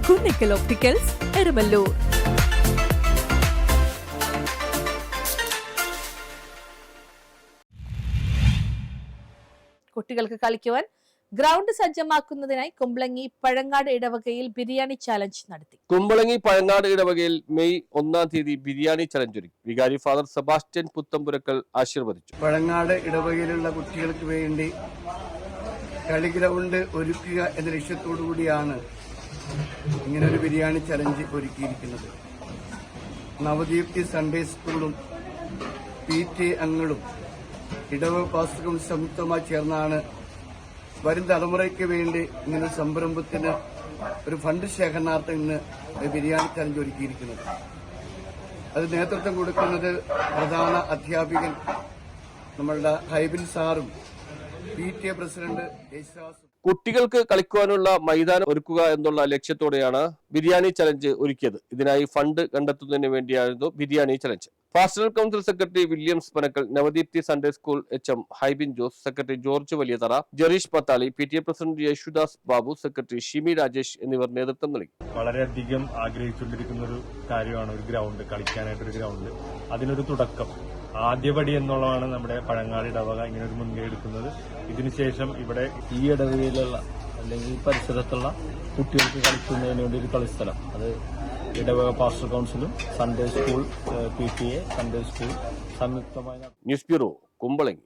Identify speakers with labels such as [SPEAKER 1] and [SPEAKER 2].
[SPEAKER 1] Kunnickal opticals, Erumalloor. കുട്ടികൾക്ക് കളിക്കുവാൻ ground സജ്ജമാക്കുന്നതിനായി Kumbalangi Pazhangad ഇടവകയിൽ biryani challenge നടത്തി.
[SPEAKER 2] കുമ്പളങ്ങി പഴങ്ങാട് ഇടവകയിൽ മെയ് 1 ബിരിയാണി ചലഞ്ച് ഒരുക്കി. വികാരി ഫാദർ സെബാസ്റ്റ്യൻ പുത്തമ്പുരക്കൽ ആശീർവദിച്ചു.
[SPEAKER 3] പഴങ്ങാട് ഇടവകയിലുള്ള കുട്ടികൾക്ക് വേണ്ടി കളി ഗ്രൗണ്ട് ഒരുക്കുക എന്ന ലക്ഷ്യത്തോടു കൂടിയാണ് ഇങ്ങനൊരു ബിരിയാണി ചലഞ്ച് ഒരുക്കിയിരിക്കുന്നത്. നവദീപ്തി സൺഡേ സ്കൂളും PTA അംഗങ്ങളും ഇടവക പാസ്റ്ററും സംയുക്തമായി ചേർന്നാണ് വരും തലമുറയ്ക്ക് വേണ്ടി ഇങ്ങനൊരു സംരംഭത്തിന് ഒരു ഫണ്ട് ശേഖരണാർത്ഥം ഇന്ന് ബിരിയാണി ചലഞ്ച് ഒരുക്കിയിരിക്കുന്നത്. അത് നേതൃത്വം കൊടുക്കുന്നത് പ്രധാന അധ്യാപകൻ നമ്മളുടെ ഹൈബിൻ സാറും PTA പ്രസിഡന്റ് യേശുദാസും.
[SPEAKER 2] കുട്ടികൾക്ക് കളിക്കുവാനുള്ള മൈതാനം ഒരുക്കുക എന്നുള്ള ലക്ഷ്യത്തോടെയാണ് ബിരിയാണി ചലഞ്ച് ഒരുക്കിയത്. ഇതിനായി ഫണ്ട് കണ്ടെത്തുന്നതിന് വേണ്ടിയായിരുന്നു biryani challenge. Pastoral council secretary Williams Panakkal, Navadeepthi Sunday school HM Hybin Jose, secretary George Valiyathara, Jereesh Pathali, PTA president Yesudas Babu, secretary Shimi Rajesh എന്നിവർ നേതൃത്വം നൽകി.
[SPEAKER 4] വളരെയധികം ആഗ്രഹിച്ചുകൊണ്ടിരിക്കുന്ന ഒരു കാര്യമാണ് ഒരു ഗ്രൗണ്ട്, കളിക്കാനായിട്ടൊരു ഗ്രൗണ്ട്. അതിനൊരു തുടക്കം, ആദ്യപടി എന്നുള്ളതാണ് നമ്മുടെ പഴങ്ങാട് ഇടവക ഇങ്ങനെ ഒരു മുൻകൈ എടുക്കുന്നത്. ഇതിനുശേഷം ഇവിടെ
[SPEAKER 5] ഈ ഇടവകയിലുള്ള അല്ലെങ്കിൽ പരിസരത്തുള്ള കുട്ടികൾക്ക് കളിക്കുന്നതിന് വേണ്ടി ഒരു കളിസ്ഥലം, അത് ഇടവക പാസ്റ്റർ കൗൺസിലും Sunday school PTA Sunday school സംയുക്തമായി.
[SPEAKER 2] News bureau, Kumbalangi.